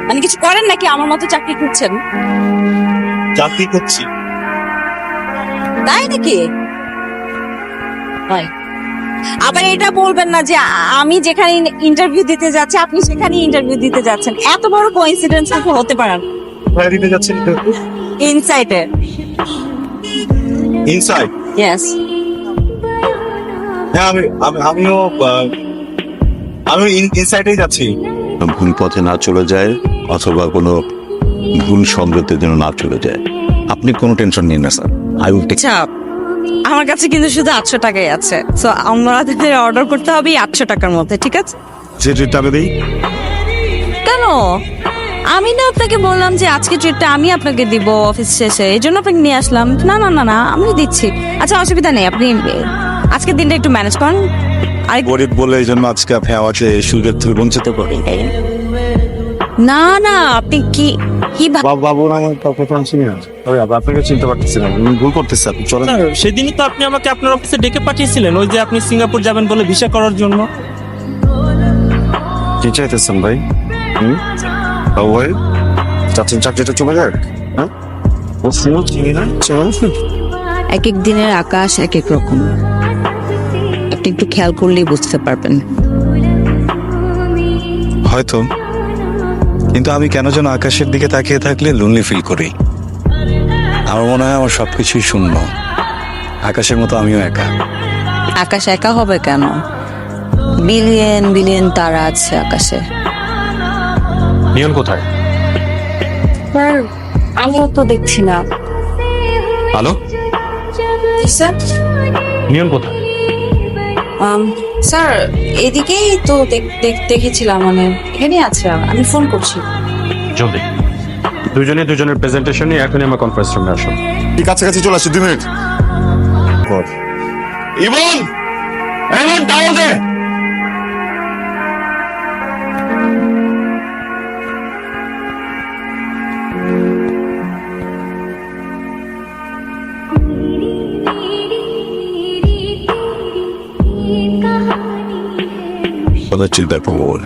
মানে কিছু করেন নাকি আমার মতো চাকরি করছেন? চাকরি করছি। তাই নাকি? হয়। আবার এটা বলবেন না যে আমি যেখানে ইন্টারভিউ দিতে যাচ্ছি আপনি সেখানে ইন্টারভিউ দিতে যাচ্ছেন। এত বড় কোইন্সিডেন্স হতে পারে না। কোথায় দিতে যাচ্ছেন? ইনসাইটে। ইনসাইড? ইয়েস। হ্যাঁ, আমিও আমি ইনসাইডেই যাচ্ছি। ভুল পথে না চলে যায় অথবা কোনো ভুল সংগতে যেন না চলে যায়। আপনি কোনো টেনশন নিন না স্যার, আই উইল টেক। আচ্ছা, আমার কাছে কিন্তু শুধু 800 টাকাই আছে। সো আমাদের অর্ডার করতে হবে 800 টাকার মধ্যে, ঠিক আছে? যে ট্রিটটা আমি দিই। কেন? আমি না আপনাকে বললাম যে আজকে ট্রিটটা আমি আপনাকে দিব অফিস শেষে, এই জন্য আপনাকে নিয়ে আসলাম। না না না না, আমি দিচ্ছি। আচ্ছা, অসুবিধা নেই, আপনি আজকের দিনটা একটু ম্যানেজ করেন। আর গরিব বলে এই জন্য আজকে আপনি আমাকে সুযোগ থেকে বঞ্চিত করেন। না না, আপনি কি কি বাবু আমার কথা শুনি না। আপনাকে চিনতে পারতেছি না, আমি ভুল করতেছি। আপনি চলেন। স্যার, সেদিনই তো আপনি আমাকে আপনার অফিসে ডেকে পাঠিয়েছিলেন, ওই যে আপনি সিঙ্গাপুর যাবেন বলে ভিসা করার জন্য। কি চাইতেছেন ভাই? বাবু ভাই চাচ্ছেন চাকরিটা চলে যাক? হ্যাঁ, ও সিও চিনি না। এক এক দিনের আকাশ এক এক রকম, আপনি একটু খেয়াল করলেই বুঝতে পারবেন। হয়তো, কিন্তু আমি কেন যেন আকাশের দিকে তাকিয়ে থাকলে লোনলি ফিল করি। আমার মনে হয় আমার সবকিছুই শূন্য, আকাশের মতো আমিও একা। আকাশ একা হবে কেন? বিলিয়ন বিলিয়ন তারা আছে আকাশে। নিয়ন কোথায়? স্যার, আমিও তো দেখছি না। হ্যালো, স্যার, নিয়ন কোথায়? স্যার এদিকেই তো দেখেছিলাম, মানে এখানেই আছে, আমি ফোন করছি। জলদি দুজনের প্রেজেন্টেশন নিয়ে এখনই আমার কনফারেন্স রুমে আসুন। কি কাছাকাছি চলে আসছি, 2 মিনিট। ইমন, ইমন দাও দে। Let's chill that for a while,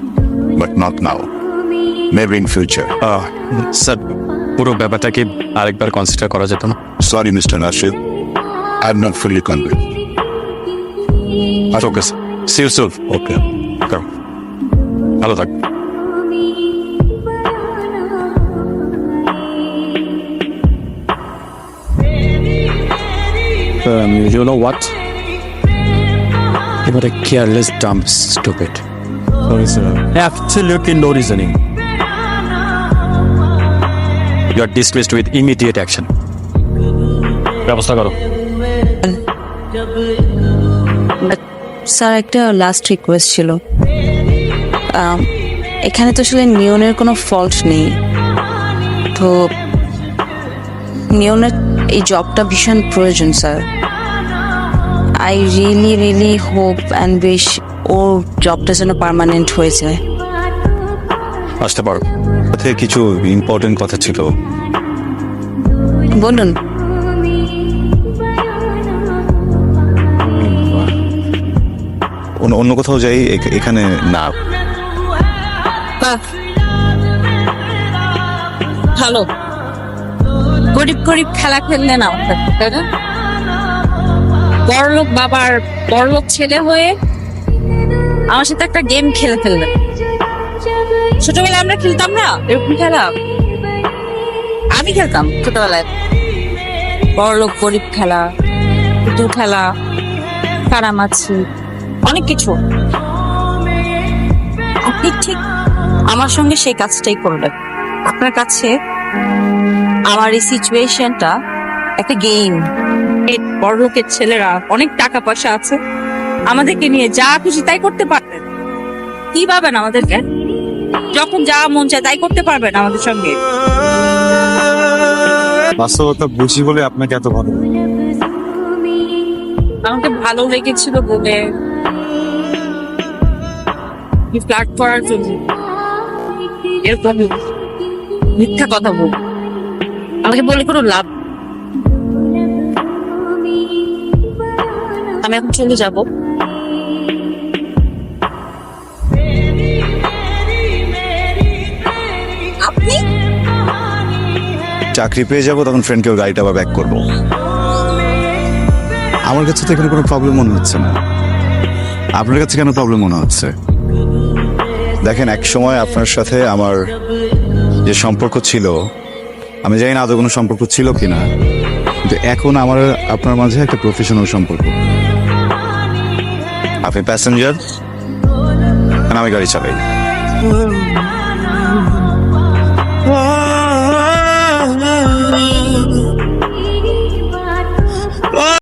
but not now. Maybe in future. Sir, পুরো ব্যাপারটাকে আরেকবার কনসিডার করা যেত না? Sorry, Mr. Nashid. I'm not fully convinced. Okay sir, see you soon. Okay. ভালো থাক। You know what? You are a careless, dumb, stupid. Sorry, sir. Absolutely no reasoning. You are dismissed with immediate action. ব্যবস্থা করো। Sir, একটা last request ছিল। এখানে তো আসলে নিয়নের কোনো ফল্ট নেই, তো নিয়নের এই জবটা ভীষণ প্রয়োজন sir. I really hope and wish ওর জবটা যেন পার্মানেন্ট হয়ে যায়। আসতে পারো, সাথে কিছু ইম্পর্টেন্ট কথা ছিল। বলুন। অন্য কোথাও যাই, এখানে না। ভালো, গরিব গরিব খেলা খেললে না, তাই না? বড়লোক বাবার বড়লোক ছেলে হয়ে আমার সাথে একটা গেম খেলে ফেললেন। ছোটবেলায় আমরা খেলতাম না এরকম খেলা? আমি খেলতাম ছোটবেলায় বড়লোক গরিব খেলা, পুতুল খেলা, কারামাছি, অনেক কিছু। আপনি ঠিক আমার সঙ্গে সেই কাজটাই করলেন। আপনার কাছে আমার এই সিচুয়েশনটা একটা গেম। এই বড়লোকের ছেলেরা অনেক টাকা পয়সা আছে, আমাদেরকে নিয়ে যা খুশি তাই করতে পারবেন। কি পাবেন আমাদেরকে? যখন যা মন চায় তাই করতে পারবেন আমাদের সঙ্গে। বাস্তবতা বুঝি বলে আপনাকে এত ভালো লাগে। আমাকে ভালো লেগেছিল বলে ফ্লার্ট করার জন্য এরকম মিথ্যা কথা বল, আমাকে বলে কোনো লাভ। আমি এখন চলে যাব। চাকরি পেয়ে যাবো তখন ফ্রেন্ডকে ওর গাড়িটা আবার ব্যাক করবো। আমার কাছে তো এখানে কোনো প্রবলেম মনে হচ্ছে না। আপনার কাছে কেন প্রবলেম মনে হচ্ছে? দেখেন, এক সময় আপনার সাথে আমার যে সম্পর্ক ছিল, আমি জানি না আদৌ কোনো সম্পর্ক ছিল কিনা, কিন্তু এখন আমার আপনার মাঝে একটা প্রফেশনাল সম্পর্ক। আপনি প্যাসেঞ্জার, আমি গাড়ি চালাই।